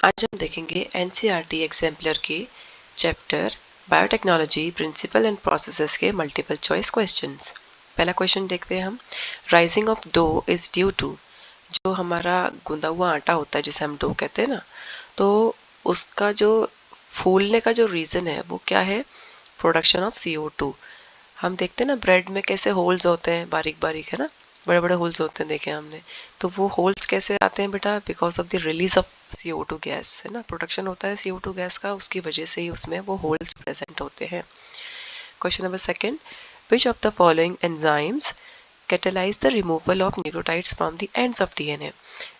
आज हम देखेंगे एनसीईआरटी एग्जाम्पलर के chapter biotechnology principle and processes के मल्टीपल चॉइस क्वेश्चंस। पहला क्वेश्चन देखते हैं हम। Rising of dough is due to, जो हमारा गूंदा हुआ आटा होता है जिसे हम डो कहते हैं ना, तो उसका जो फूलने का जो रीज़न है वो क्या है? Production of CO2। हम देखते हैं ना ब्रेड में कैसे होल्स होते हैं, बारीक बारीक, है ना, बड़े बड़े होल्स होते हैं, देखे हमने। तो वो होल्स कैसे आते हैं बेटा? Because of the release of CO2 gas, है ना, प्रोडक्शन होता है CO2 गैस का, उसकी वजह से ही उसमें वो होल्स प्रेजेंट होते हैं। Question number second, which of the following enzymes catalyse the removal of nucleotides from the ends of DNA।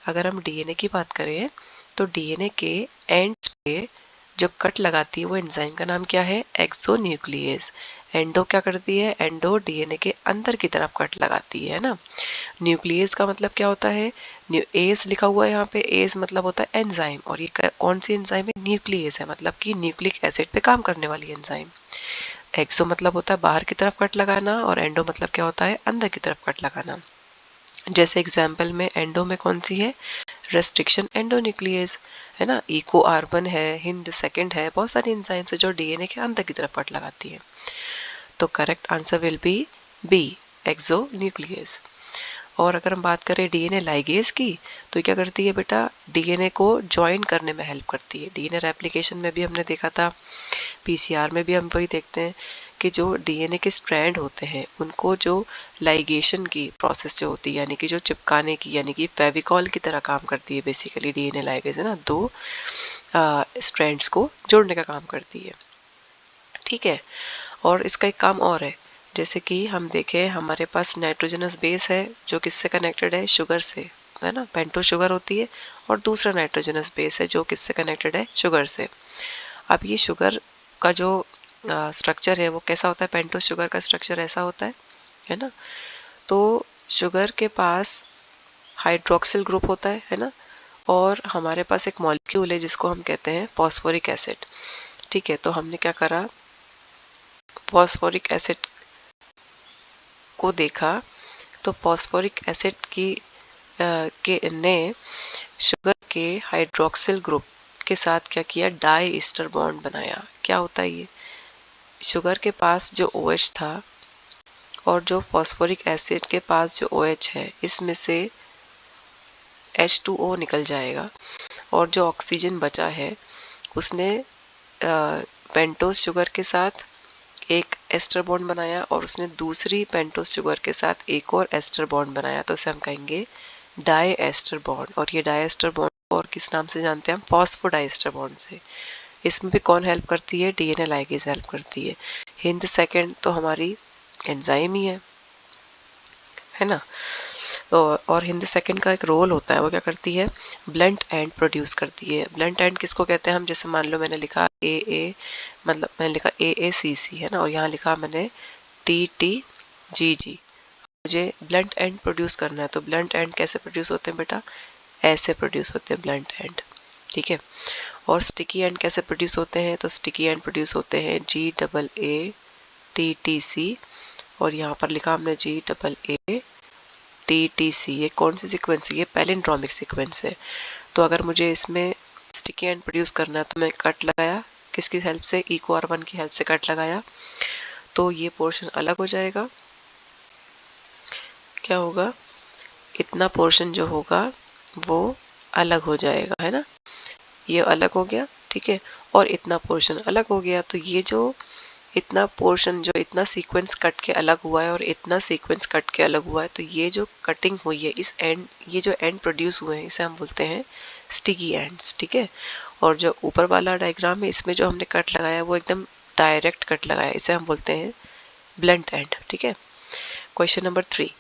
अगर हम DNA की बात करें तो DNA के एंड्स पे जो कट लगाती है वो एंजाइम का नाम क्या है? एक्सोन्यूक्लियस। एंडो क्या करती है? एंडो DNA के अंदर की तरफ कट लगाती है ना। न्यूक्लियस का मतलब क्या होता है? एस लिखा हुआ है यहाँ पे, एस मतलब होता है एंजाइम, और ये कौन सी एंजाइम है? न्यूक्लियस है, मतलब कि न्यूक्लिक एसिड पे काम करने वाली एंजाइम। एक्सो मतलब होता है बाहर की तरफ कट लगाना, और एंडो मतलब क्या होता है? अंदर की तरफ कट लगाना। जैसे एग्जाम्पल में एंडो में कौन सी है? रेस्ट्रिक्शन एंडोन्यूक्लियस, है ना, इको R1 है, हिंद सेकंड है, बहुत सारी एंजाइम्स है जो DNA के अंदर की तरफ कट लगाती है। तो correct answer will be B, exonuclease. और अगर हम बात करें DNA लाइगेज की, तो क्या करती है बेटा? DNA को ज्वाइन करने में हेल्प करती है। DNA रेप्लिकेशन में भी हमने देखा था, PCR में भी हम वही देखते हैं कि जो DNA के स्ट्रैंड होते हैं उनको जो लाइगेशन की प्रोसेस जो होती है, यानी कि जो चिपकाने की, यानी कि फेविकॉल की तरह काम करती है बेसिकली DNA लाइगेज, है ना, दो स्ट्रैंड्स को जोड़ने का काम करती है। ठीक है, और इसका एक काम और है, जैसे कि हम देखें हमारे पास नाइट्रोजनस बेस है जो किससे कनेक्टेड है? शुगर से, है ना, पेंटो शुगर होती है, और दूसरा नाइट्रोजनस बेस है जो किससे कनेक्टेड है? शुगर से। अब ये शुगर का जो स्ट्रक्चर है वो कैसा होता है? पेंटोस शुगर का स्ट्रक्चर ऐसा होता है ना। तो शुगर के पास हाइड्रोक्सिल ग्रुप होता है ना, और हमारे पास एक मॉलिक्यूल है जिसको हम कहते हैं फॉस्फोरिक एसिड। ठीक है, तो हमने क्या करा? फॉस्फोरिक एसिड को देखा, तो फॉस्फोरिक एसिड की के ने शुगर के हाइड्रोक्सिल ग्रुप के साथ क्या किया? डाई ईस्टर बॉन्ड बनाया। क्या होता है ये? शुगर के पास जो OH था और जो फॉस्फोरिक एसिड के पास जो OH है, इसमें से H2O निकल जाएगा, और जो ऑक्सीजन बचा है उसने पेंटोस शुगर के साथ एक एस्टर बॉन्ड बनाया, और उसने दूसरी पेंटोस शुगर के साथ एक और एस्टर बॉन्ड बनाया, तो उसे हम कहेंगे डाई एस्टर बॉन्ड। और ये डाई एस्टर बॉन्ड और किस नाम से जानते हैं हम? फॉस्फोडाइस्टर बॉन्ड से। इसमें भी कौन हेल्प करती है? DNA लाइगेज हेल्प करती है। हिंद सेकंड तो हमारी एंजाइम ही है ना। और हिंद सेकंड का एक रोल होता है, वो क्या करती है? ब्लंट एंड प्रोड्यूस करती है। ब्लंट एंड किसको कहते हैं हम? जैसे मान लो मैंने लिखा AA, मतलब मैंने लिखा AACC, है ना, और यहाँ लिखा मैंने TTGG। मुझे ब्लंट एंड प्रोड्यूस करना है, तो ब्लंट एंड कैसे प्रोड्यूस होते हैं बेटा? ऐसे प्रोड्यूस होते हैं ब्लंट एंड। ठीक है, और स्टिकी एंड कैसे प्रोड्यूस होते हैं? तो स्टिकी एंड प्रोड्यूस होते हैं GAATTC, और यहाँ पर लिखा हमने GAATTC। ये कौन सी सीक्वेंस है? ये पैलिंड्रोमिक सीक्वेंस है। तो अगर मुझे इसमें स्टिकी एंड प्रोड्यूस करना है तो मैं कट लगाया, किसकी हेल्प से? इको R1 की हेल्प से कट लगाया, तो ये पोर्शन अलग हो जाएगा। क्या होगा? इतना पोर्शन जो होगा वो अलग हो जाएगा, है ना, ये अलग हो गया। ठीक है, और इतना पोर्शन अलग हो गया, तो ये जो इतना पोर्शन, जो इतना सीक्वेंस कट के अलग हुआ है और इतना सीक्वेंस कट के अलग हुआ है, तो ये जो कटिंग हुई है, इस एंड, ये जो एंड प्रोड्यूस हुए हैं, इसे हम बोलते हैं स्टिकी एंड्स। ठीक है, और जो ऊपर वाला डायग्राम है, इसमें जो हमने कट लगाया वो एकदम डायरेक्ट कट लगाया, इसे हम बोलते हैं ब्लंट एंड। ठीक है, question number 3,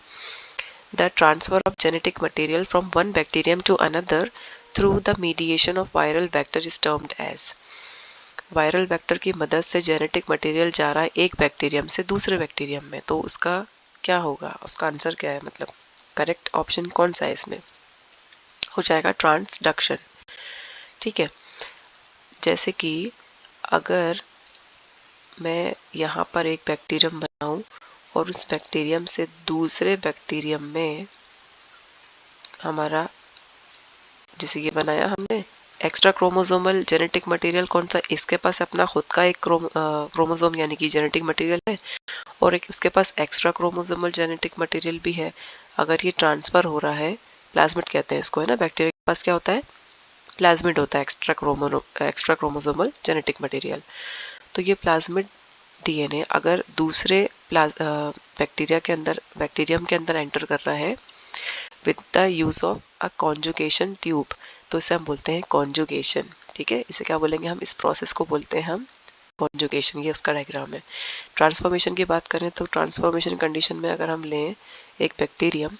the transfer of genetic material from one bacterium to another through the mediation of viral vector is termed as. Viral vector की मदद से जेनेटिक मटेरियल जा रहा है एक बैक्टीरियम से दूसरे बैक्टीरियम में, तो उसका क्या होगा? उसका आंसर क्या है? मतलब करेक्ट ऑप्शन कौन सा है इसमें? हो जाएगा ट्रांसडक्शन। ठीक है, जैसे कि अगर मैं यहाँ पर एक बैक्टीरियम बनाऊं और उस बैक्टीरियम से दूसरे बैक्टीरियम में हमारा, जैसे ये बनाया हमने, एक्स्ट्रा क्रोमोसोमल जेनेटिक मटेरियल कौन सा, इसके पास अपना खुद का एक क्रोमोसोम यानी कि जेनेटिक मटेरियल है, और एक उसके पास एक्स्ट्रा क्रोमोसोमल जेनेटिक मटेरियल भी है। अगर ये ट्रांसफर हो रहा है, प्लाज्मिड कहते हैं इसको, है ना, बैक्टीरिया के पास क्या होता है, प्लाज्मिड होता है, एक्स्ट्रा क्रोमोसोमल जेनेटिक मटेरियल। तो ये प्लाज्मिड डीएनए अगर दूसरे बैक्टीरियम के अंदर एंटर कर रहा है with the use of a conjugation tube, तो इसे हम बोलते हैं कॉन्जुगेशन। ठीक है, इसे क्या बोलेंगे हम, इस प्रोसेस को बोलते हैं हम कॉन्जुगेशन। ये उसका डायग्राम है। ट्रांसफॉर्मेशन की बात करें तो ट्रांसफॉर्मेशन कंडीशन में अगर हम लें एक बैक्टीरियम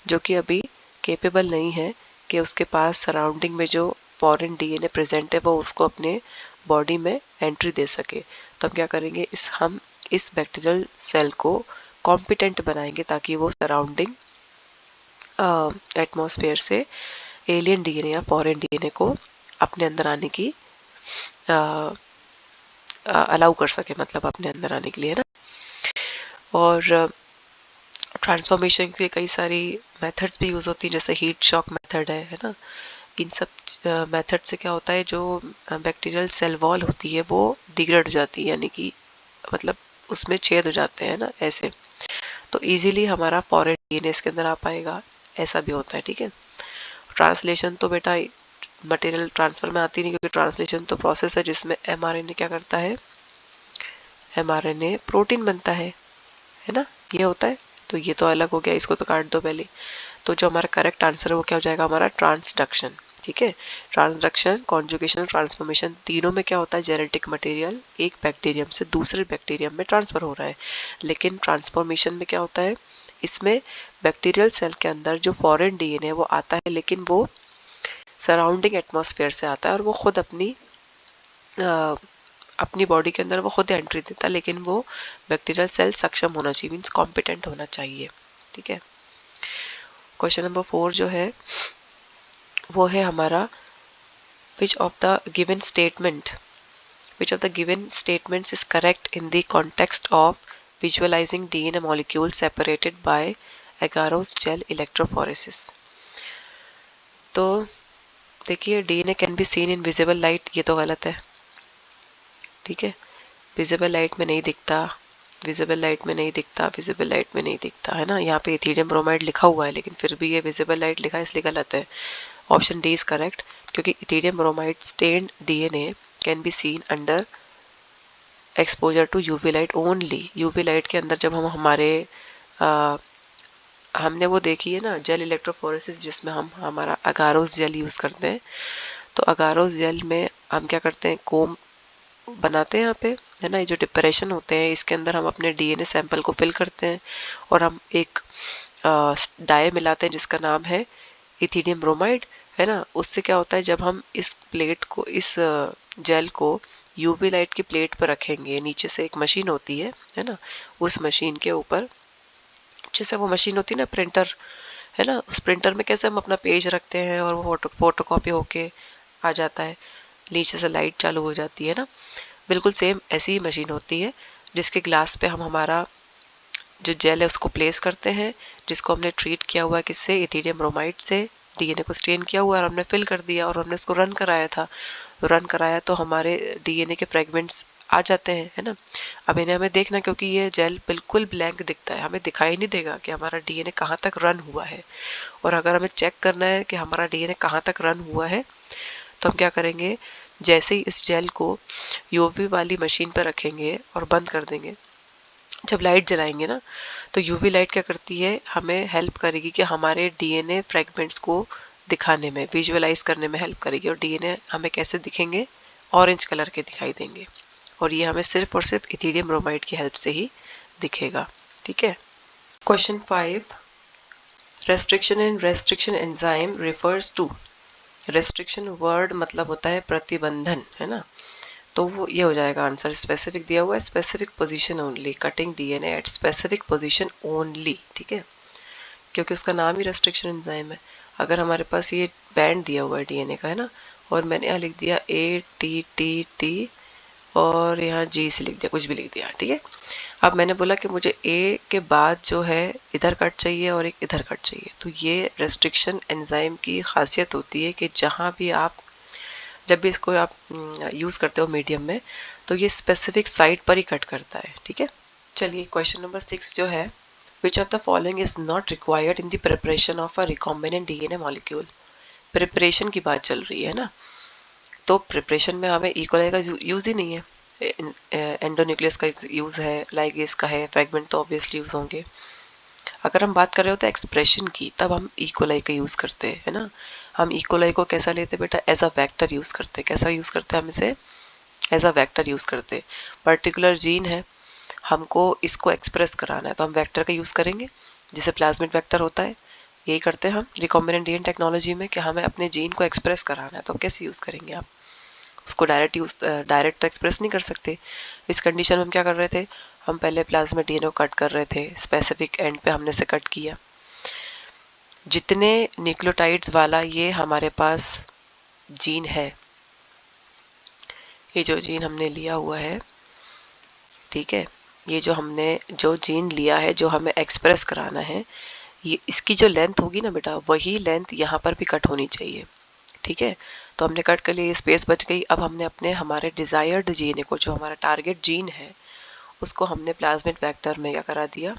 जो कि अभी केपेबल नहीं है कि उसके पास सराउंडिंग में जो फॉरेन डीएनए प्रेजेंट है वो उसको अपने बॉडी में एंट्री दे सके, तो हम क्या करेंगे, हम इस बैक्टीरियल सेल को कॉम्पिटेंट बनाएंगे ताकि वो सराउंडिंग एटमॉस्फेयर से एलियन डीएनए या फॉरेन डीएनए को अपने अंदर आने की अलाउ कर सके, मतलब अपने अंदर आने के लिए, ना। और ट्रांसफॉर्मेशन के कई सारी मेथड्स भी यूज़ होती हैं, जैसे हीट शॉक मेथड है ना। इन सब मेथड से क्या होता है, जो बैक्टीरियल सेल वॉल होती है वो डिग्रेड हो जाती है, यानी कि मतलब उसमें छेद हो जाते हैं ना, ऐसे। तो इजीली हमारा फॉरेन डीएनए इसके अंदर आ पाएगा, ऐसा भी होता है। ठीक है, ट्रांसलेशन तो बेटा मटेरियल ट्रांसफर में आती नहीं, क्योंकि ट्रांसलेशन तो प्रोसेस है जिसमें एमआरएनए क्या करता है, एमआरएनए प्रोटीन बनता है ना, ये होता है। तो ये तो अलग हो गया, इसको तो काट दो पहले। तो जो हमारा करेक्ट आंसर है वो क्या हो जाएगा, हमारा ट्रांसडक्शन। ठीक है, ट्रांसडक्शन, कॉन्जुगेशन और ट्रांसफॉर्मेशन तीनों में क्या होता है, जेनेटिक मटेरियल एक बैक्टीरियम से दूसरे बैक्टीरियम में ट्रांसफर हो रहा है। लेकिन ट्रांसफॉर्मेशन में क्या होता है, इसमें बैक्टीरियल सेल के अंदर जो फॉरेन डीएनए है वो आता है, लेकिन वो सराउंडिंग एटमॉस्फेयर से आता है और वो खुद अपनी बॉडी के अंदर वो खुद एंट्री देता है, लेकिन वो बैक्टीरियल सेल सक्षम होना चाहिए, मीन्स कॉम्पिटेंट होना चाहिए। ठीक है, क्वेश्चन नंबर 4 जो है वो है हमारा which of the given statements is correct in the context of visualizing DNA molecules separated by agarose gel electrophoresis। तो देखिए, DNA can be seen in visible light, ये तो गलत है। ठीक है, विजिबल लाइट में नहीं दिखता, विजिबल लाइट में नहीं दिखता, विजिबल लाइट में नहीं दिखता, है ना। यहाँ पे इथीडियम ब्रोमाइड लिखा हुआ है लेकिन फिर भी ये विजिबल लाइट लिखा है, इसलिए गलत है। ऑप्शन डी इज करेक्ट, क्योंकि ethidium bromide stained DNA can be seen under exposure to UV light only. UV light के अंदर जब हम हमने वो देखी है ना जेल इलेक्ट्रोफोरेसिस, जिसमें हम हमारा अगारोस जेल यूज़ करते हैं। तो अगारोस जेल में हम क्या करते हैं, कोम बनाते हैं यहाँ पे, है ना। ये जो डिप्रेशन होते हैं इसके अंदर हम अपने डीएनए सैंपल को फिल करते हैं और हम एक डाई मिलाते हैं जिसका नाम है इथीडियम ब्रोमाइड, है ना। उससे क्या होता है, जब हम इस प्लेट को, इस जेल को यूवी लाइट की प्लेट पर रखेंगे, नीचे से एक मशीन होती है ना, उस मशीन के ऊपर, जैसे वो मशीन होती है ना प्रिंटर, है ना, उस प्रिंटर में कैसे हम अपना पेज रखते हैं और वो फोटो कॉपी होके आ जाता है, नीचे से लाइट चालू हो जाती है ना, बिल्कुल सेम ऐसी ही मशीन होती है जिसके ग्लास पे हम हमारा जो जेल है उसको प्लेस करते हैं, जिसको हमने ट्रीट किया हुआ है किससे, इथीडियम ब्रोमाइड से। डीएनए को स्टेन किया हुआ है और हमने फिल कर दिया और हमने इसको रन कराया तो हमारे डीएनए के फ्रेगमेंट्स आ जाते हैं, है ना। अब इन्हें हमें देखना, क्योंकि ये जेल बिल्कुल ब्लैंक दिखता है, हमें दिखाई नहीं देगा कि हमारा डीएनए कहाँ तक रन हुआ है। और अगर हमें चेक करना है कि हमारा डीएनए कहाँ तक रन हुआ है, तो हम क्या करेंगे, जैसे ही इस जेल को यूवी वाली मशीन पर रखेंगे और बंद कर देंगे, जब लाइट जलाएंगे ना, तो यूवी लाइट क्या करती है, हमें हेल्प करेगी कि हमारे डीएनए फ्रेगमेंट्स को दिखाने में, विजुअलाइज करने में हेल्प करेगी। और डीएनए हमें कैसे दिखेंगे, ऑरेंज कलर के दिखाई देंगे, और ये हमें सिर्फ और सिर्फ इथीडियम ब्रोमाइड की हेल्प से ही दिखेगा। ठीक है, question 5, restriction and restriction enzyme refers to. Restriction word मतलब होता है प्रतिबंधन, है ना। तो वो ये हो जाएगा आंसर, स्पेसिफिक दिया हुआ है, specific position only, cutting DNA at specific position only. ठीक है, क्योंकि उसका नाम ही रेस्ट्रिक्शन एंजाइम है। अगर हमारे पास ये बैंड दिया हुआ है डीएनए का, है ना, और मैंने यहाँ लिख दिया ATTT और यहाँ G से लिख दिया, कुछ भी लिख दिया, ठीक है। अब मैंने बोला कि मुझे A के बाद जो है इधर कट चाहिए और एक इधर कट चाहिए। तो ये रेस्ट्रिक्शन एंजाइम की खासियत होती है कि जहाँ भी आप जब भी इसको आप यूज़ करते हो मीडियम में, तो ये स्पेसिफिक साइट पर ही कट करता है, ठीक है। चलिए क्वेश्चन नंबर 6 जो है, विच of the following is not required in the preparation of a recombinant DNA molecule. Preparation की बात चल रही है ना, तो प्रिपरेशन में हमें ई कोलाई का यूज़ ही नहीं है, एंडोन्यूक्लियस का यूज़ है, लाइगेज का है, फ्रेगमेंट तो ऑब्वियसली यूज़ होंगे। अगर हम बात कर रहे होते हैं एक्सप्रेशन की, तब हम ई कोलाई का यूज़ करते हैं, है ना। हम ई कोलाई को कैसा लेते बेटा, एज अ वेक्टर यूज़ करते हैं। कैसा यूज़ करते हैं हम इसे, एज अ वेक्टर यूज़ करते हैं। पर्टिकुलर जीन है, हमको इसको एक्सप्रेस कराना है, तो हम वेक्टर का यूज़ करेंगे, जिसे प्लाज्मिड वेक्टर होता है। यही करते हैं हम रिकॉम्बिनेंट डीएनए टेक्नोलॉजी में, कि हमें अपने जीन को एक्सप्रेस कराना है, तो कैसे यूज़ करेंगे आप उसको। डायरेक्ट तो एक्सप्रेस नहीं कर सकते। इस कंडीशन में हम क्या कर रहे थे, हम पहले प्लाज्मिड डीएनए को कट कर रहे थे, स्पेसिफिक एंड पे हमने से कट किया। जितने न्यूक्लियोटाइड्स वाला ये हमारे पास जीन है, ये जो जीन हमने लिया हुआ है, ठीक है, ये जो जीन लिया है, जो हमें एक्सप्रेस कराना है, ये इसकी जो लेंथ होगी ना बेटा, वही लेंथ यहाँ पर भी कट होनी चाहिए, ठीक है। तो हमने कट कर लिया, स्पेस बच गई। अब हमने हमारे डिजायर्ड जीन को, जो हमारा टारगेट जीन है, उसको हमने प्लाज्मिड वेक्टर में क्या करा दिया,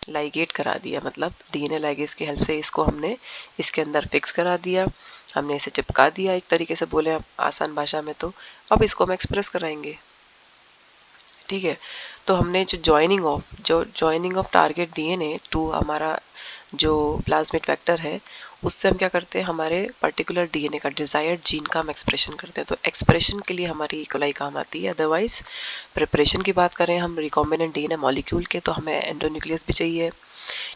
लाइगेट करा दिया। मतलब डीएनए लाइगेज की हेल्प से इसको हमने इसके अंदर फिक्स करा दिया, हमने इसे चिपका दिया, एक तरीके से बोले आसान भाषा में। तो अब इसको हम एक्सप्रेस कराएंगे, ठीक है। तो हमने जो joining of target DNA to हमारा जो प्लाज्मिड वेक्टर है, उससे हम क्या करते हैं, हमारे पर्टिकुलर डीएनए का डिजायर्ड जीन का हम एक्सप्रेशन करते हैं। तो एक्सप्रेशन के लिए हमारी इकोलाई काम आती है। अदरवाइज प्रिपरेशन की बात करें हम रिकॉम्बिनेंट डीएनए मॉलिक्यूल के, तो हमें एंडोन्यूक्लियस भी चाहिए,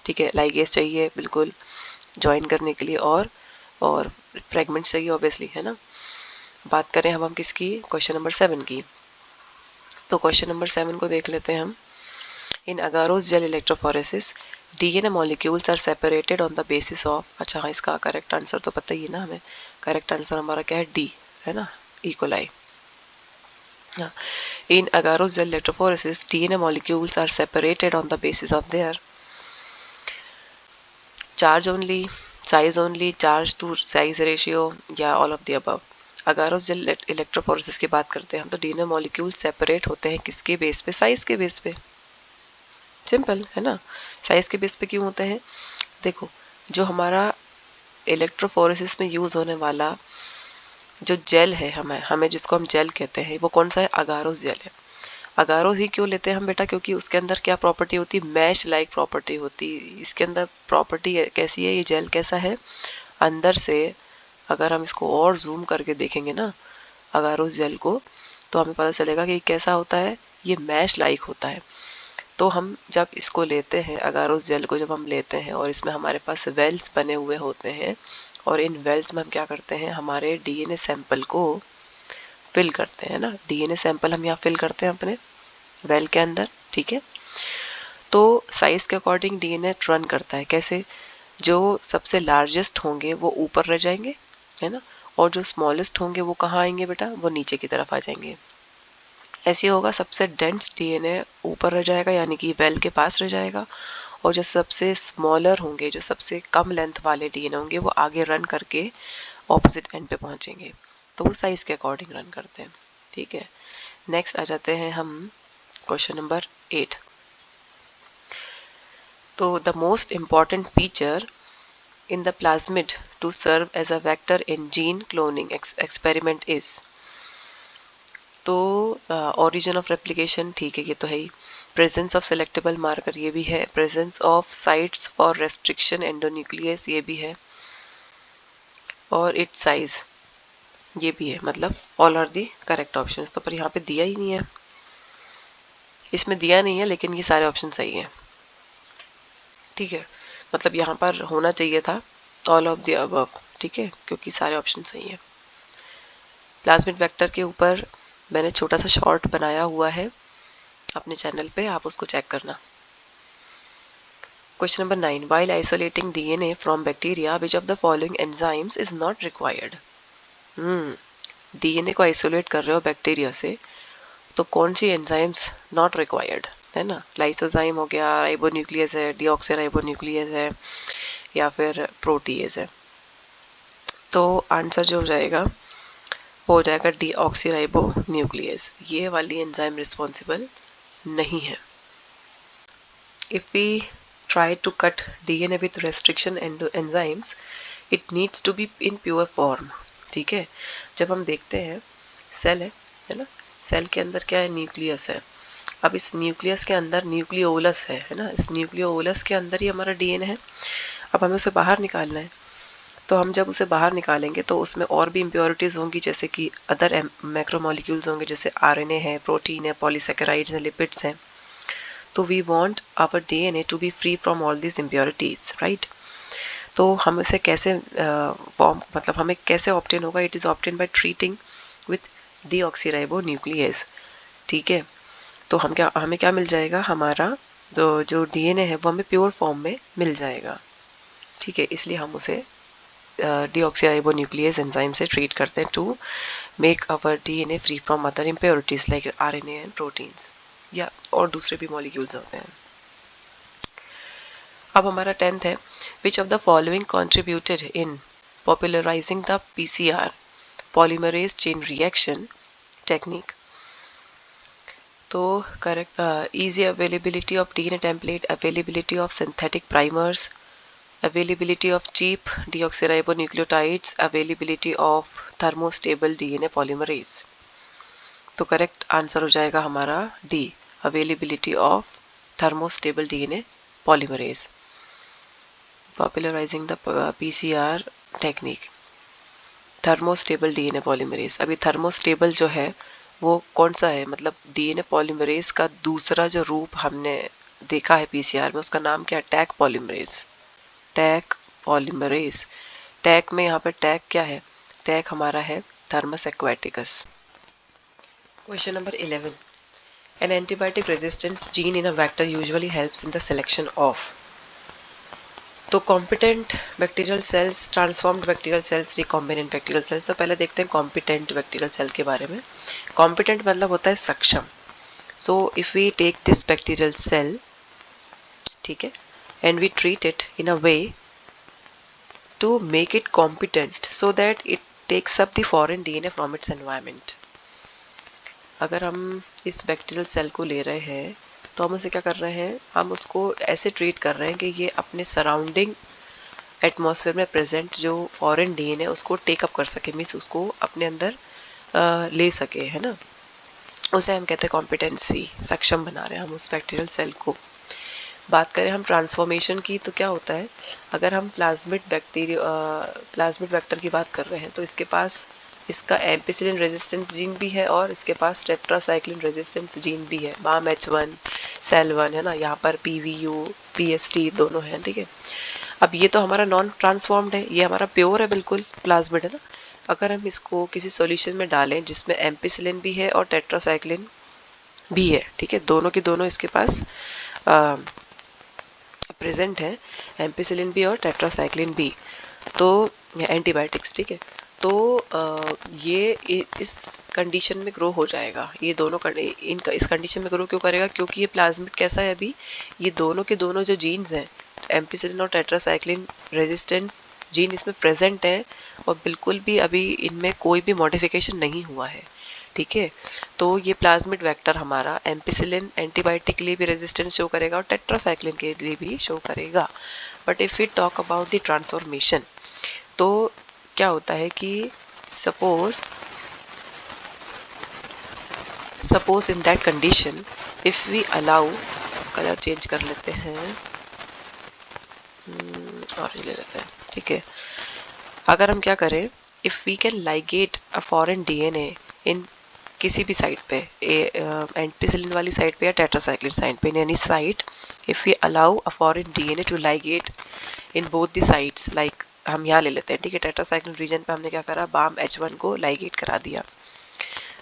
ठीक है, लाइगेज चाहिए बिल्कुल ज्वाइन करने के लिए, और फ्रेगमेंट चाहिए ऑब्वियसली, है ना। बात करें हम किसकी, क्वेश्चन नंबर 7 की। तो क्वेश्चन नंबर 7 को देख लेते हैं हम। In agarose gel electrophoresis DNA molecules are separated on the basis of, अच्छा हाँ, इसका करेक्ट आंसर तो पता ही है ना हमें। करेक्ट आंसर हमारा क्या है, डी, है ना, E coli. In agarose gel electrophoresis DNA molecules are separated on the basis of their charge only, size only, charge to size ratio, या all of the above. Agarose gel electrophoresis की बात करते हैं हम, तो DNA molecule separate होते हैं किसके बेस पे, साइज के बेस पे। सिंपल है ना, साइज के बेस पे क्यों होते हैं, देखो जो हमारा इलेक्ट्रोफोरेसिस में यूज होने वाला जो जेल है, हमें जिसको हम जेल कहते हैं, वो कौन सा है, अगारोस जेल है। अगारोस ही क्यों लेते हैं हम बेटा, क्योंकि उसके अंदर क्या प्रॉपर्टी होती है, मैश लाइक प्रॉपर्टी होती है। इसके अंदर प्रॉपर्टी कैसी है, ये जेल कैसा है, अंदर से अगर हम इसको और जूम करके देखेंगे ना अगारोस जेल को, तो हमें पता चलेगा कि कैसा होता है, ये मैश लाइक होता है। तो हम जब इसको लेते हैं, अगारोस जेल को जब हम लेते हैं, और इसमें हमारे पास वेल्स बने हुए होते हैं, और इन वेल्स में हम क्या करते हैं, हमारे डीएनए सैंपल को फिल करते हैं ना। डीएनए सैंपल हम यहाँ फिल करते हैं अपने वेल के अंदर, ठीक है। तो साइज के अकॉर्डिंग डीएनए रन करता है, कैसे, जो सबसे लार्जेस्ट होंगे वो ऊपर रह जाएंगे, है ना, और जो स्मॉलेस्ट होंगे वो कहाँ आएंगे बेटा, वो नीचे की तरफ आ जाएंगे। ऐसे होगा, सबसे डेंस डीएनए ऊपर रह जाएगा, यानी कि वेल के पास रह जाएगा, और जो सबसे स्मॉलर होंगे, जो सबसे कम लेंथ वाले डीएनए होंगे, वो आगे रन करके ऑपोजिट एंड पे पहुंचेंगे। तो वो साइज के अकॉर्डिंग रन करते हैं, ठीक है। नेक्स्ट आ जाते हैं हम क्वेश्चन नंबर 8। तो the most important feature in the plasmid to serve as a vector in gene cloning experiment is, तो origin of replication, ठीक है, ये तो है ही। presence of selectable marker, ये भी है। presence of sites for restriction endonuclease, ये भी है। और its size, ये भी है। मतलब all are the correct options। तो पर यहाँ पे दिया ही नहीं है, इसमें दिया नहीं है, लेकिन ये सारे ऑप्शन सही है, ठीक है। मतलब यहाँ पर होना चाहिए था ऑल ऑफ द अबव, ठीक है, क्योंकि सारे ऑप्शन सही है। प्लाज्मिड वेक्टर के ऊपर मैंने छोटा सा शॉर्ट बनाया हुआ है अपने चैनल पे, आप उसको चेक करना। Question number 9, while isolating DNA from bacteria which of the following enzymes is not required. DNA को आइसोलेट कर रहे हो बैक्टीरिया से, तो कौन सी एंजाइम्स नॉट रिक्वायर्ड, है ना। लाइसोजाइम हो गया, राइबोन्यूक्लियस है, डीऑक्सीराइबोन्यूक्लियस है, या फिर प्रोटीएज है। तो आंसर जो हो जाएगा हो जाएगा डीऑक्सीराइबो न्यूक्लियस। ये वाली एंजाइम रिस्पॉन्सिबल नहीं है। If we try to cut DNA with restriction enzymes, it needs to be in pure form। ठीक है, जब हम देखते हैं सेल है ना, सेल के अंदर क्या है, न्यूक्लियस है। अब इस न्यूक्लियस के अंदर न्यूक्लियोलस है ना, इस न्यूक्लियोलस के अंदर ही हमारा डीएनए है। अब हमें उसे बाहर निकालना है, तो हम जब उसे बाहर निकालेंगे तो उसमें और भी इम्प्योरिटीज़ होंगी, जैसे कि अदर मैक्रोमोलिक्यूल्स होंगे, जैसे आरएनए है, प्रोटीन है, पॉलीसेकेराइड्स हैं, लिपिड्स हैं। तो we want our DNA to be free from all this impurities, right. तो हम इसे कैसे फॉर्म मतलब हमें कैसे ऑब्टेन होगा, it is obtain by treating with deoxyribo nucleus. ठीक है, तो हमें क्या मिल जाएगा, हमारा जो डीएनए है वो हमें प्योर फॉर्म में मिल जाएगा। ठीक है, इसलिए हम उसे डीऑक्सीराइबो न्यूक्लियस एंजाइम से ट्रीट करते हैं to make our DNA free from other impurities like RNA and proteins, या और दूसरे भी मॉलिक्यूल्स होते हैं। अब हमारा 10th है, विच of the following contributed in popularising the PCR polymerase chain reaction technique. तो correct, easy availability of DNA template, availability of synthetic primers, availability of cheap deoxyribonucleotides, availability of thermostable DNA polymerase। तो correct answer हो जाएगा हमारा D, availability of thermostable DNA polymerase, popularizing the PCR technique, thermostable DNA polymerase। अभी thermostable जो है वो कौन सा है, मतलब डीएनए पॉलीमरेज का दूसरा जो रूप हमने देखा है पीसीआर में, उसका नाम क्या है, टैक पॉलीमरेज। टैक पॉलीमरेज, टैक में यहाँ पर टैक क्या है, टैक हमारा है Thermus aquaticus. Question number 11, an antibiotic resistance gene in a vector usually helps in the selection of. तो competent bacterial cells, transformed bacterial cells, recombinant bacterial cells. तो पहले देखते हैं कॉम्पिटेंट बैक्टीरियल सेल के बारे में। कॉम्पिटेंट मतलब होता है सक्षम। So if we take this bacterial cell, ठीक है, and we treat it in a way to make it competent so that it takes up the foreign DNA from its environment. अगर हम इस बैक्टीरियल सेल को ले रहे हैं तो हम उसे क्या कर रहे हैं, हम उसको ऐसे ट्रीट कर रहे हैं कि ये अपने सराउंडिंग एटमॉस्फेयर में प्रेजेंट जो फॉरेन डीएनए उसको टेकअप कर सके, मीन्स उसको अपने अंदर ले सके, है ना। उसे हम कहते हैं कॉम्पिटेंसी, सक्षम बना रहे हैं हम उस बैक्टीरियल सेल को। बात करें हम ट्रांसफॉर्मेशन की, तो क्या होता है, अगर हम प्लाज्मिड वेक्टर की बात कर रहे हैं तो इसके पास इसका एम्पिसिलिन रेजिस्टेंस जीन भी है और इसके पास टेट्रासाइक्लिन रेजिस्टेंस जीन भी है, BAM-H1 सेल1 है ना, यहाँ पर PVU PST दोनों हैं। ठीक है, अब ये तो हमारा नॉन ट्रांसफॉर्म्ड है, ये हमारा प्योर है, बिल्कुल प्लाज्मिड है ना। अगर हम इसको किसी सॉल्यूशन में डालें जिसमें एम्पिसिलिन भी है और टेट्रासाइक्लिन भी है, ठीक है, दोनों की दोनों इसके पास प्रेजेंट है, एम्पिसिलिन भी और टेट्रासाइक्लिन भी, तो एंटीबायोटिक्स, ठीक है। तो ये इस कंडीशन में ग्रो हो जाएगा, ये दोनों इनका इस कंडीशन में ग्रो क्यों करेगा, क्योंकि ये प्लाज्मिड कैसा है, अभी ये दोनों के दोनों जो जीन्स हैं, एम्पिसिलिन और टेट्रासाइक्लिन रेजिस्टेंस जीन इसमें प्रेजेंट है और बिल्कुल भी अभी इनमें कोई भी मॉडिफिकेशन नहीं हुआ है। ठीक है, तो ये प्लाज्मिड वेक्टर हमारा एम्पिसिलिन एंटीबायोटिक के लिए भी रेजिस्टेंस शो करेगा और टेट्रासाइक्लिन के लिए भी शो करेगा। But if we talk about the transformation, तो क्या होता है कि suppose in that condition if we allow, colour change कर लेते हैं और ले लेते हैं, ठीक है। अगर हम क्या करें, if we can ligate a foreign DNA in किसी भी साइट पे, एम्पिसिलिन वाली साइट पे या टेट्रासाइक्लिन साइट पे, in any site, if we allow a foreign DNA to ligate in both the sites, like हम यहाँ ले लेते हैं, ठीक है, टेट्रासाइक्लिन रीजन पे हमने क्या करा, BAM-H1 को लाइगेट करा दिया,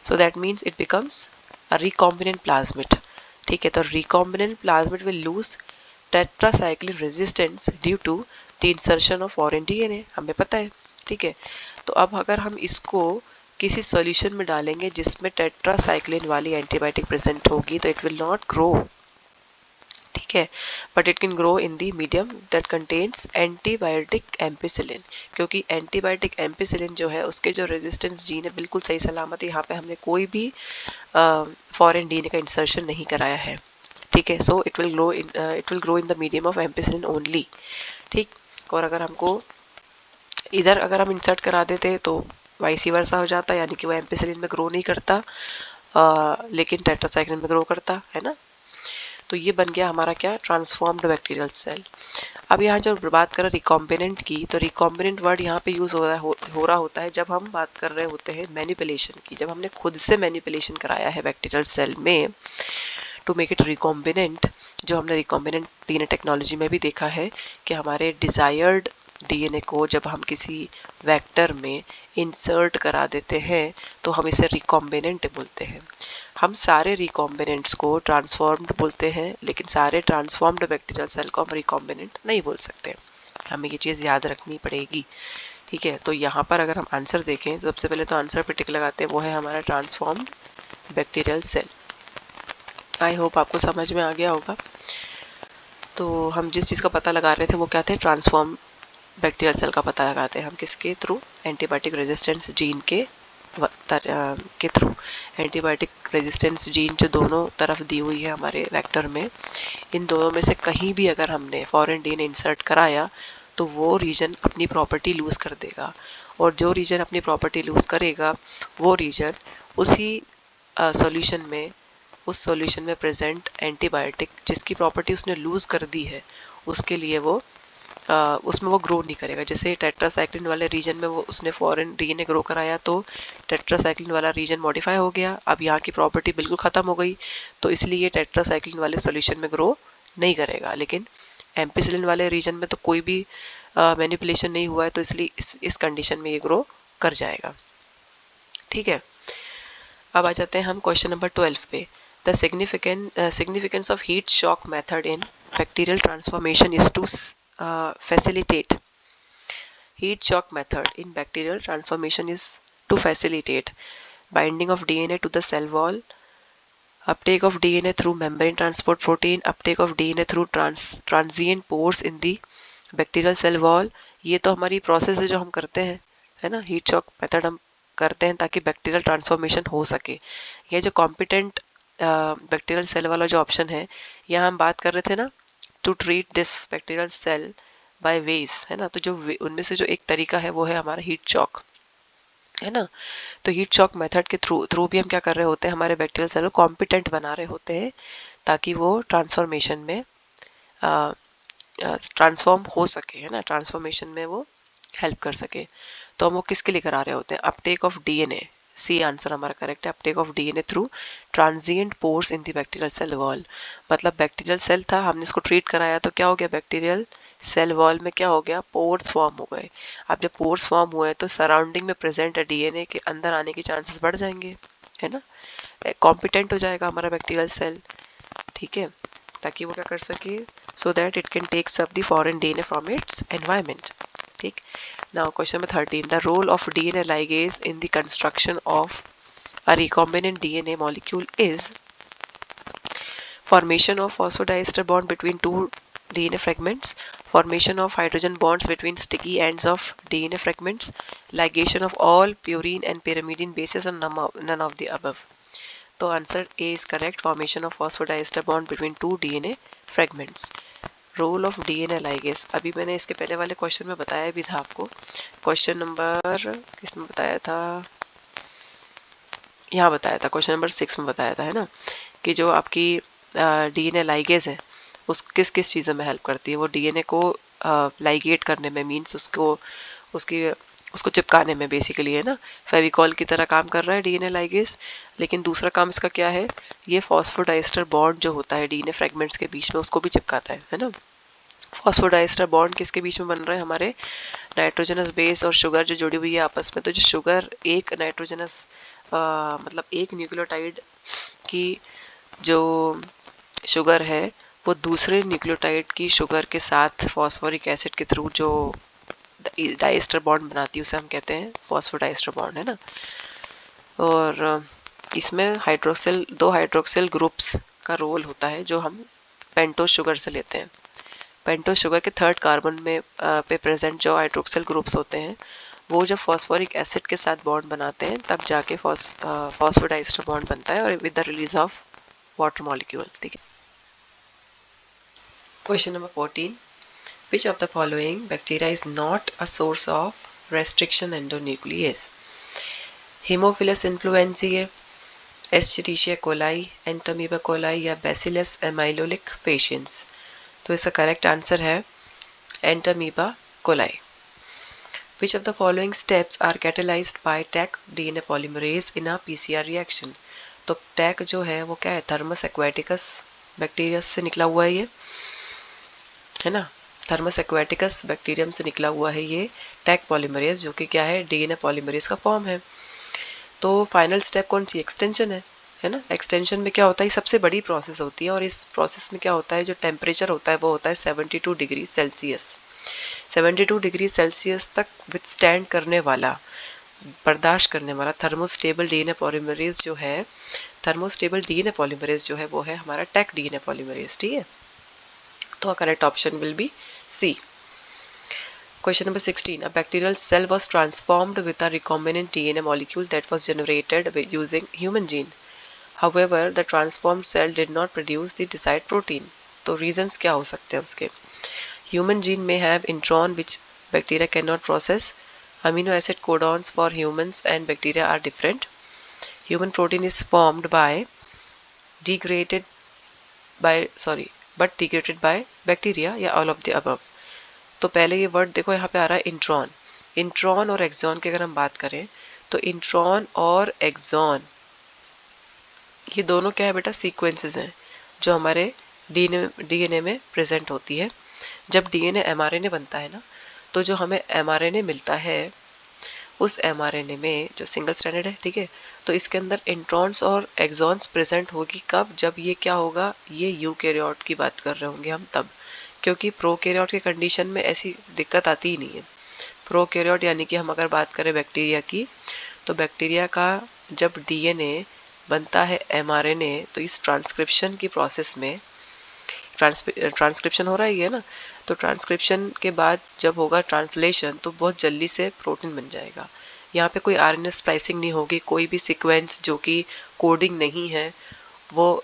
so that means it becomes a recombinant plasmid. ठीक है, तो recombinant plasmid will lose tetracycline resistance due to the insertion of foreign DNA, हमें पता है। ठीक है, तो अब अगर हम इसको किसी सॉल्यूशन में डालेंगे जिसमें टेट्रासाइक्लिन वाली एंटीबायोटिक प्रेजेंट होगी तो इट विल नॉट ग्रो, ठीक है, but it can grow in the medium that contains antibiotic ampicillin, क्योंकि एंटीबायोटिक एम्पिसिलिन जो है उसके जो रेजिस्टेंस जीन है बिल्कुल सही सलामत है, यहाँ पे हमने कोई भी फॉरेन डीएनए का इंसर्शन नहीं कराया है। ठीक है, so it will grow in the medium of ampicillin only. ठीक, और अगर हमको इधर अगर हम इंसर्ट करा देते तो वाइसी वर्सा हो जाता, यानी कि वो एम्पिसिलिन में ग्रो नहीं करता लेकिन टेट्रासाइक्लिन में ग्रो करता है ना। तो ये बन गया हमारा क्या, ट्रांसफॉर्म्ड बैक्टीरियल सेल। अब यहाँ जब बात करें रिकॉम्बिनेंट की, तो रिकॉम्बिनेंट वर्ड यहाँ पे यूज हो रहा होता है जब हम बात कर रहे होते हैं मैनिपुलेशन की, जब हमने खुद से मैनिपुलेशन कराया है बैक्टीरियल सेल में टू मेक इट रिकॉम्बिनेंट। जो हमने रिकॉम्बिनेंट डीएनए टेक्नोलॉजी में भी देखा है कि हमारे डिजायर्ड डीएनए को जब हम किसी वेक्टर में इंसर्ट करा देते हैं तो हम इसे रिकॉम्बिनेंट बोलते हैं। हम सारे रिकॉम्बिनेंट्स को ट्रांसफॉर्म्ड बोलते हैं, लेकिन सारे ट्रांसफॉर्म्ड बैक्टीरियल सेल को हम रिकॉम्बिनेंट नहीं बोल सकते। हमें ये चीज़ याद रखनी पड़ेगी। ठीक है, तो यहाँ पर अगर हम आंसर देखें, सबसे पहले तो आंसर पे टिक लगाते हैं, वो है हमारा transformed bacterial cell. I hope आपको समझ में आ गया होगा। तो हम जिस चीज़ का पता लगा रहे थे वो क्या थे, ट्रांसफॉर्म बैक्टीरियल सेल का पता लगाते हैं हम किसके थ्रू, एंटीबायोटिक रेजिस्टेंस जीन के थ्रू। एंटीबायोटिक रेजिस्टेंस जीन जो दोनों तरफ दी हुई है हमारे वेक्टर में, इन दोनों में से कहीं भी अगर हमने फॉरेन डीएनए इंसर्ट कराया तो वो रीजन अपनी प्रॉपर्टी लूज कर देगा, और जो रीजन अपनी प्रॉपर्टी लूज करेगा वो रीजन उसी सॉल्यूशन में, उस सॉल्यूशन में प्रेजेंट एंटीबायोटिक जिसकी प्रॉपर्टी उसने लूज कर दी है उसके लिए वो उसमें वो ग्रो नहीं करेगा। जैसे टेट्रासाइक्लिन वाले रीजन में वो उसने फॉरेन डीएनए ग्रो कराया तो टेट्रासाइक्लिन वाला रीजन मॉडिफाई हो गया, अब यहाँ की प्रॉपर्टी बिल्कुल ख़त्म हो गई, तो इसलिए टेट्रासाइक्लिन वाले सॉल्यूशन में ग्रो नहीं करेगा। लेकिन एम्पिसिलिन वाले रीजन में तो कोई भी मैनिपुलेशन नहीं हुआ है, तो इसलिए इस कंडीशन में ये ग्रो कर जाएगा। ठीक है, अब आ जाते हैं हम क्वेश्चन नंबर 12 पे। The significance of heat shock method in bacterial transformation is to facilitate heat shock method in bacterial transformation is to facilitate binding of DNA to the cell wall, uptake of DNA through membrane transport protein, uptake of DNA through transient pores in the bacterial cell wall। ये तो हमारी process है जो हम करते हैं, है ना, हीट शॉक मेथड हम करते हैं ताकि बैक्टीरियल ट्रांसफॉर्मेशन हो सके। ये जो कॉम्पिटेंट बैक्टीरियल सेल वाला जो ऑप्शन है, यहाँ हम बात कर रहे थे ना, to treat this bacterial cell by ways, है ना, तो जो उनमें से जो एक तरीका है वो है हमारा हीट शॉक, है ना। तो हीट शॉक मेथड के थ्रू भी हम क्या कर रहे होते हैं, हमारे बैक्टीरियल सेल को कॉम्पिटेंट बना रहे होते हैं ताकि वो ट्रांसफॉर्मेशन में ट्रांसफॉर्म हो सके, है ना, ट्रांसफॉर्मेशन में वो हेल्प कर सके। तो हम वो किसके लिए करा रहे होते हैं, uptake of DNA. C answer हमारा करेक्ट है, uptake of DNA through transient pores in the bacterial cell wall. मतलब बैक्टीरियल सेल था, हमने इसको ट्रीट कराया तो क्या हो गया, बैक्टीरियल सेल वॉल में क्या हो गया, पोर्स फॉर्म हो गए। अब जब पोर्स फॉर्म हुए तो सराउंडिंग में प्रेजेंट है डीएनए के अंदर आने के चांसेस बढ़ जाएंगे, है ना, कॉम्पिटेंट हो जाएगा हमारा बैक्टीरियल सेल। ठीक है, ताकि वो क्या कर सके, so that it can take up the foreign DNA from its environment. ठीक, now question number 13, the role of DNA ligase in the construction of a recombinant DNA molecule is formation of phosphodiester bond between two DNA fragments, formation of hydrogen bonds between sticky ends of DNA fragments, ligation of all purine and pyrimidine bases, and none of the above। तो answer A is correct, formation of phosphodiester bond between two DNA fragments. Role of DNA ligase, अभी मैंने इसके पहले वाले question में बताया भी था आपको, क्वेश्चन नंबर किसमें बताया था, यहाँ बताया था, क्वेश्चन नंबर 6 में बताया था, है ना, कि जो आपकी डीएनए लाइगेज है उस किस किस चीज़ों में हेल्प करती है, वो डीएनए को लाइगेट करने में, मीन्स उसको चिपकाने में बेसिकली, है ना, फेविकॉल की तरह काम कर रहा है डीएनए लाइगेज। लेकिन दूसरा काम इसका क्या है, ये फॉस्फोडाइस्टर बॉन्ड जो होता है डीएनए फ्रेगमेंट्स के बीच में उसको भी चिपकाता है ना। फॉस्फोडाइस्टर बॉन्ड किसके बीच में बन रहा है, हमारे नाइट्रोजनस बेस और शुगर जो जुड़ी हुई है आपस में। तो जो शुगर एक नाइट्रोजनस मतलब एक न्यूक्लियोटाइड की जो शुगर है वो दूसरे न्यूक्लियोटाइड की शुगर के साथ फॉस्फोरिक एसिड के थ्रू जो डाइस्टर बॉन्ड बनाती है उसे हम कहते हैं फॉस्फोडाइस्टर बॉन्ड, है ना। और इसमें दो हाइड्रोक्सिल ग्रुप्स का रोल होता है जो हम पेंटोज शुगर से लेते हैं। पेंटोज शुगर के थर्ड कार्बन में पे प्रेजेंट जो हाइड्रोक्सिल ग्रुप्स होते हैं वो जब फॉस्फोरिक एसिड के साथ बॉन्ड बनाते हैं तब जाके फॉस्फोडाइस्टर बॉन्ड बनता है और with the release of water molecule. ठीक है। Question number 14, which of the following bacteria is not a source of restriction endonuclease? Haemophilus influenzae, Escherichia coli, Entamoeba coli या Bacillus amyloidosis patiens? तो इसका correct answer है Entamoeba coli. Which of the following steps are catalyzed by Taq DNA polymerase in a PCR reaction? तो Taq जो है वो क्या है, थर्मस एक्वेटिकस बैक्टीरिया से निकला हुआ है, ये है ना, थर्मस एक्वेटिकस बैक्टीरियम से निकला हुआ है ये टैक पॉलीमरेज, जो कि क्या है, डीएनए पॉलीमरेज का फॉर्म है। तो फाइनल स्टेप कौन सी, एक्सटेंशन है ना। एक्सटेंशन में क्या होता है, सबसे बड़ी प्रोसेस होती है और इस प्रोसेस में क्या होता है, जो टेम्परेचर होता है वो होता है 72 डिग्री सेल्सियस। 72 डिग्री सेल्सियस तक विथस्टैंड करने वाला, बर्दाश्त करने वाला थर्मोस्टेबल डीएनए पॉलीमरेज जो है, थर्मोस्टेबल डीएनए पॉलीमरेज जो है वो है हमारा टैक डीएनए पॉलीमरेज। ठीक है, तो correct option will be C. Question number 16. A bacterial cell was transformed with a recombinant DNA molecule that was generated using human gene. However, the transformed cell did not produce the desired protein. तो reasons क्या हो सकते हैं उसके? Human gene may have intron which bacteria cannot process. Amino acid codons for humans and bacteria are different. Human protein is formed by but degraded by bacteria या all of the above. तो पहले ये word देखो, यहाँ पे आ रहा है intron. Intron और एक्सॉन की अगर हम बात करें तो इंट्रॉन और एक्सॉन ये दोनों क्या है बेटा, सीक्वेंसेस हैं जो हमारे डीएनए में प्रेजेंट होती है। जब डीएनए एमआरएनए बनता है ना, तो जो हमें एमआरएनए मिलता है उस एमआरएनए में जो सिंगल स्ट्रैंडेड है, ठीक है, तो इसके अंदर इंट्रॉन्स और एक्सॉन्स प्रेजेंट होगी कब, जब ये क्या होगा, ये यूकैरियोट की बात कर रहे होंगे हम तब, क्योंकि प्रोकैरियोट के कंडीशन में ऐसी दिक्कत आती ही नहीं है। प्रोकैरियोट यानी कि हम अगर बात करें बैक्टीरिया की, तो बैक्टीरिया का जब डीएनए बनता है एमआरएनए, तो इस ट्रांसक्रिप्शन की प्रोसेस में ट्रांसक्रिप्शन हो रहा है ना, तो ट्रांसक्रिप्शन के बाद जब होगा ट्रांसलेशन तो बहुत जल्दी से प्रोटीन बन जाएगा। यहाँ पे कोई आरएनए स्प्लाइसिंग नहीं होगी, कोई भी सीक्वेंस जो कि कोडिंग नहीं है वो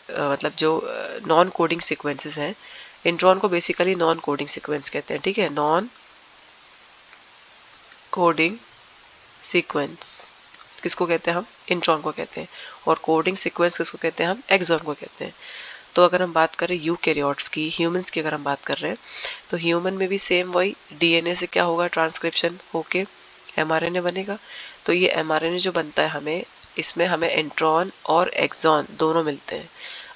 मतलब जो नॉन कोडिंग सीक्वेंसेस हैं, इंट्रॉन को बेसिकली नॉन कोडिंग सीक्वेंस कहते हैं। ठीक है, नॉन कोडिंग सीक्वेंस किसको कहते हैं हम, इंट्रॉन को कहते हैं, और कोडिंग सीक्वेंस किसको कहते हैं हम, एक्सॉन को कहते हैं। तो अगर हम बात करें यूकैरियोट्स की, ह्यूमंस की अगर हम बात कर रहे हैं, तो ह्यूमन में भी सेम वही डीएनए से क्या होगा, ट्रांसक्रिप्शन होके एमआरएनए बनेगा। तो ये एमआरएनए जो बनता है हमें, इसमें हमें इंट्रॉन और एक्सॉन दोनों मिलते हैं।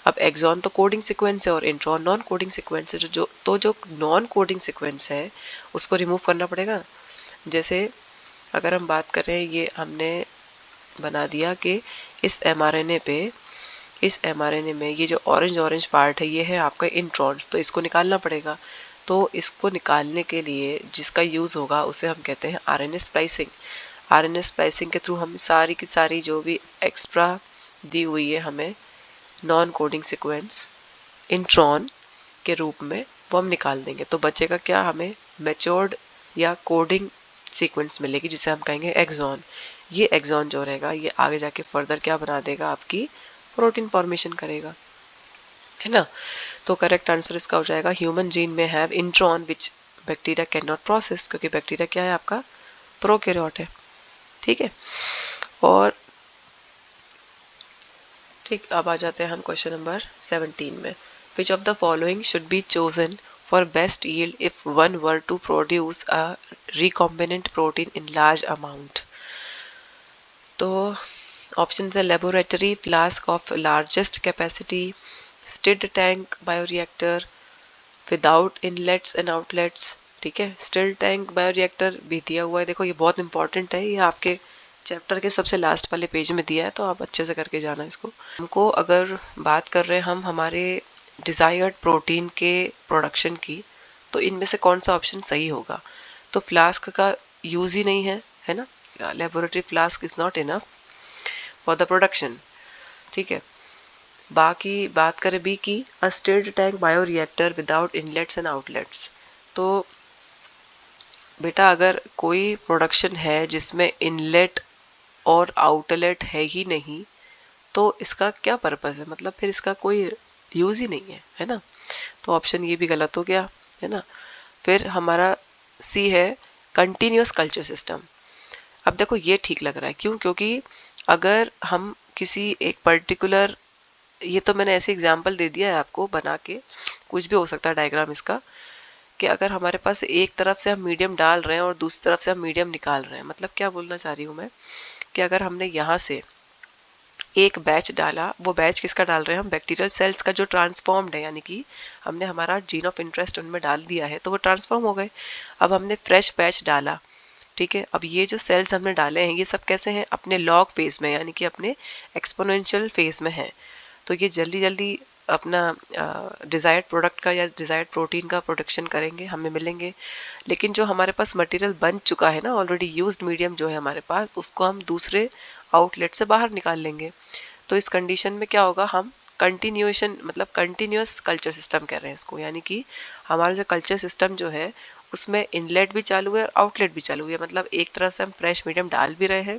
अब एक्सॉन तो कोडिंग सीक्वेंस है और इंट्रॉन नॉन कोडिंग सीक्वेंस है। जो नॉन कोडिंग सीक्वेंस है उसको रिमूव करना पड़ेगा। जैसे अगर हम बात करें, ये हमने बना दिया कि इस एमआरएनए में ये जो ऑरेंज पार्ट है ये है आपका इंट्रॉन्स, तो इसको निकालना पड़ेगा। तो इसको निकालने के लिए जिसका यूज़ होगा उसे हम कहते हैं आरएनए स्प्लाइसिंग। आरएनए स्प्लाइसिंग के थ्रू हम सारी की सारी जो भी एक्स्ट्रा दी हुई है हमें नॉन कोडिंग सीक्वेंस इंट्रॉन के रूप में, वो हम निकाल देंगे। तो बचेगा क्या, हमें मैच्योर्ड या कोडिंग सीक्वेंस मिलेगी जिसे हम कहेंगे एक्सॉन। ये एक्सॉन जो रहेगा ये आगे जाके फर्दर क्या बना देगा, आपकी प्रोटीन फॉर्मेशन करेगा, है ना। तो करेक्ट आंसर इसका हो जाएगा ह्यूमन जीन में have intron which bacteria can not process, क्योंकि बैक्टीरिया क्या है, आपका प्रोकैरियोट है। ठीक है, और ठीक, अब आ जाते हैं हम क्वेश्चन नंबर 17 में। विच of the following should be chosen for best yield if one were to produce a recombinant protein in large amount? तो ऑप्शन है laboratory flask of largest capacity, stilled tank bioreactor, without inlets and outlets. ठीक है, stilled tank bioreactor भी दिया हुआ है, देखो ये बहुत इंपॉर्टेंट है, ये आपके चैप्टर के सबसे लास्ट वाले पेज में दिया है, तो आप अच्छे से करके जाना इसको। हमको अगर बात कर रहे हैं हम हमारे डिज़ायर्ड प्रोटीन के प्रोडक्शन की, तो इनमें से कौन सा ऑप्शन सही होगा। तो फ्लास्क का यूज़ ही नहीं है ना, laboratory flask is not enough for the production. ठीक है, बाकी बात करें बी की, a stirred tank bioreactor without inlets and outlets. तो बेटा अगर कोई प्रोडक्शन है जिसमें इनलेट और आउटलेट है ही नहीं, तो इसका क्या पर्पस है, मतलब फिर इसका कोई यूज ही नहीं है ना। तो ऑप्शन ये भी गलत हो गया, है ना। फिर हमारा सी है कंटिन्यूअस कल्चर सिस्टम। अब देखो ये ठीक लग रहा है, क्यों? क्योंकि अगर हम किसी एक पर्टिकुलर, ये तो मैंने ऐसे एग्जाम्पल दे दिया है आपको बना के, कुछ भी हो सकता है डायग्राम इसका, कि अगर हमारे पास एक तरफ से हम मीडियम डाल रहे हैं और दूसरी तरफ से हम मीडियम निकाल रहे हैं, मतलब क्या बोलना चाह रही हूँ मैं, कि अगर हमने यहाँ से एक बैच डाला, वो बैच किसका डाल रहे हैं हम, बैक्टीरियल सेल्स का जो ट्रांसफॉर्म्ड है, यानी कि हमने हमारा जीन ऑफ इंटरेस्ट उनमें डाल दिया है तो वो ट्रांसफॉर्म हो गए। अब हमने फ्रेश बैच डाला, ठीक है। अब ये जो सेल्स हमने डाले हैं ये सब कैसे हैं, अपने लॉग फेज में, यानी कि अपने एक्सपोनेंशियल फेज में हैं। तो ये जल्दी जल्दी अपना डिज़ायर्ड प्रोडक्ट का या डिज़ायर्ड प्रोटीन का प्रोडक्शन करेंगे, हमें मिलेंगे। लेकिन जो हमारे पास मटेरियल बन चुका है ना, ऑलरेडी यूज्ड मीडियम जो है हमारे पास, उसको हम दूसरे आउटलेट से बाहर निकाल लेंगे। तो इस कंडीशन में क्या होगा, हम कंटिन्यूएशन, मतलब कंटिन्यूअस कल्चर सिस्टम कह रहे हैं इसको, यानी कि हमारा जो कल्चर सिस्टम जो है उसमें इनलेट भी चालू है और आउटलेट भी चालू है, मतलब एक तरफ से हम फ्रेश मीडियम डाल भी रहे हैं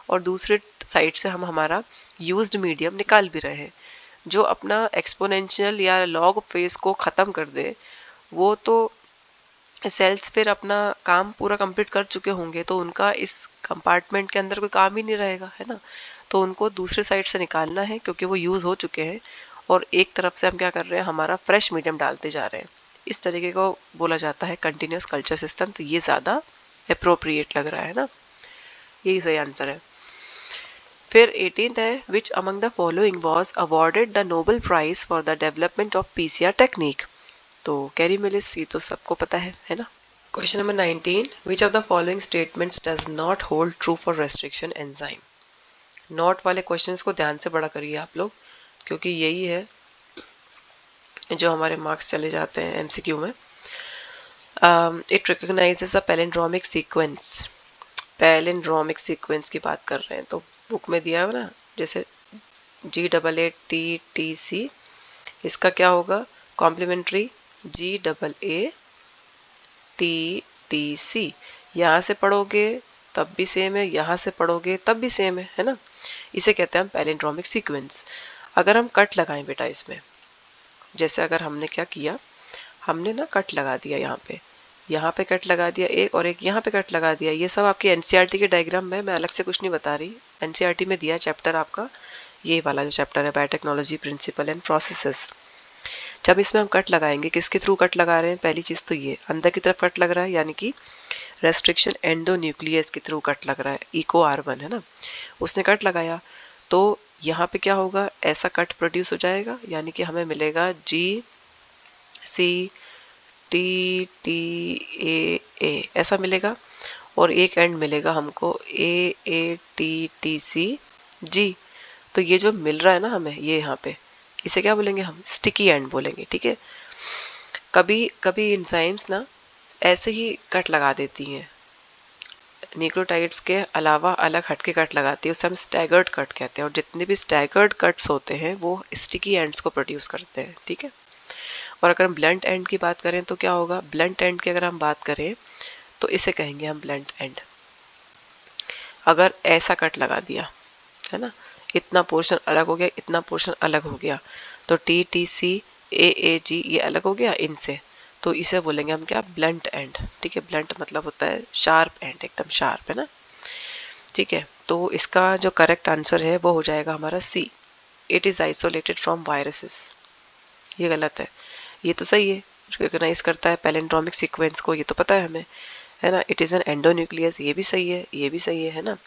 और दूसरे साइड से हम हमारा यूज्ड मीडियम निकाल भी रहे हैं। जो अपना एक्सपोनेंशियल या लॉग फेज को ख़त्म कर दे, वो तो सेल्स फिर अपना काम पूरा कंप्लीट कर चुके होंगे, तो उनका इस कंपार्टमेंट के अंदर कोई काम ही नहीं रहेगा, है ना। तो उनको दूसरे साइड से निकालना है क्योंकि वो यूज़ हो चुके हैं, और एक तरफ से हम क्या कर रहे हैं, हमारा फ्रेश मीडियम डालते जा रहे हैं। इस तरीके को बोला जाता है कंटिन्यूस कल्चर सिस्टम। तो ये ज़्यादा अप्रोप्रिएट लग रहा है ना, यही सही आंसर है। फिर 18th है, which among the following was awarded the Nobel prize for the development of PCR technique. तो कैरी मिलिस, ये तो सबको पता है ना। Question number 19, which of the following statements does not hold true for restriction enzyme. Not वाले questions को ध्यान से पढ़ा करिए आप लोग, क्योंकि यही है जो हमारे मार्क्स चले जाते हैं एमसीक्यू में। It recognises a palindromic sequence. Palindromic sequence की बात कर रहे हैं, तो बुक में दिया है ना, जैसे GAATTC, इसका क्या होगा, कॉम्प्लीमेंट्री GAATTC। यहाँ से पढ़ोगे तब भी सेम है, यहाँ से पढ़ोगे तब भी सेम है ना। इसे कहते हैं हम पैलिंड्रोमिक सीक्वेंस। अगर हम कट लगाएं बेटा इसमें, जैसे अगर हमने क्या किया, हमने ना कट लगा दिया, यहाँ पे कट लगा दिया एक, और एक यहाँ पे कट लगा दिया। ये सब आपकी एनसीईआरटी के डायग्राम में, मैं अलग से कुछ नहीं बता रही, एनसीईआरटी में दिया चैप्टर आपका, ये वाला जो चैप्टर है बायोटेक्नोलॉजी प्रिंसिपल एंड प्रोसेसेस। जब इसमें हम कट लगाएंगे, किसके थ्रू कट लगा रहे हैं, पहली चीज तो ये अंदर की तरफ कट लग रहा है, यानी कि रेस्ट्रिक्शन एंडोन्यूक्लियस के थ्रू कट लग रहा है, इको R1 है ना, उसने कट लगाया। तो यहाँ पे क्या होगा, ऐसा कट प्रोड्यूस हो जाएगा, यानी कि हमें मिलेगा GCTTA ऐसा मिलेगा, और एक एंड मिलेगा हमको AATTCG। तो ये जो मिल रहा है ना हमें, ये यहाँ पे, इसे क्या बोलेंगे हम, स्टिकी एंड बोलेंगे, ठीक है। कभी कभी एंजाइम्स ना ऐसे ही कट लगा देती हैं, न्यूक्लियोटाइड्स के अलावा अलग हटके कट लगाती है, उसे हम स्टैगर्ड कट कहते हैं। और जितने भी स्टैगर्ड कट्स होते हैं वो स्टिकी एंड्स को प्रोड्यूस करते हैं, ठीक है। और अगर हम ब्लंट एंड की बात करें तो क्या होगा, ब्लंट एंड की अगर हम बात करें तो इसे कहेंगे हम ब्लंट एंड। अगर ऐसा कट लगा दिया है ना, इतना पोर्शन अलग हो गया, इतना पोर्शन अलग हो गया, तो TTCAAG ये अलग हो गया इनसे, तो इसे बोलेंगे हम क्या, ब्लंट एंड, ठीक है। ब्लंट मतलब होता है शार्प एंड, एकदम शार्प, है ना, ठीक है। तो इसका जो करेक्ट आंसर है वो हो जाएगा हमारा c, it is isolated from viruses. ये गलत ये तो सही है, रिकॉग्नाइज करता है पैलिंड्रोमिक सीक्वेंस को, ये तो पता है हमें, है ना। इट इज एन एंडोन्यूक्लियस, ये भी सही है, ये भी सही है ना।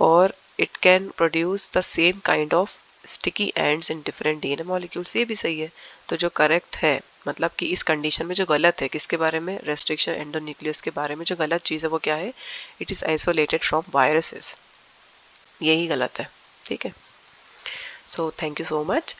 और it can produce the same kind of sticky ends in different DNA molecules, ये भी सही है। तो जो करेक्ट है, मतलब कि इस कंडीशन में जो गलत है, किसके बारे में, रेस्ट्रिक्शन एंडोन्यूक्लियस के बारे में जो गलत चीज़ है वो क्या है, it is isolated from viruses, यही गलत है, ठीक है। So thank you so much.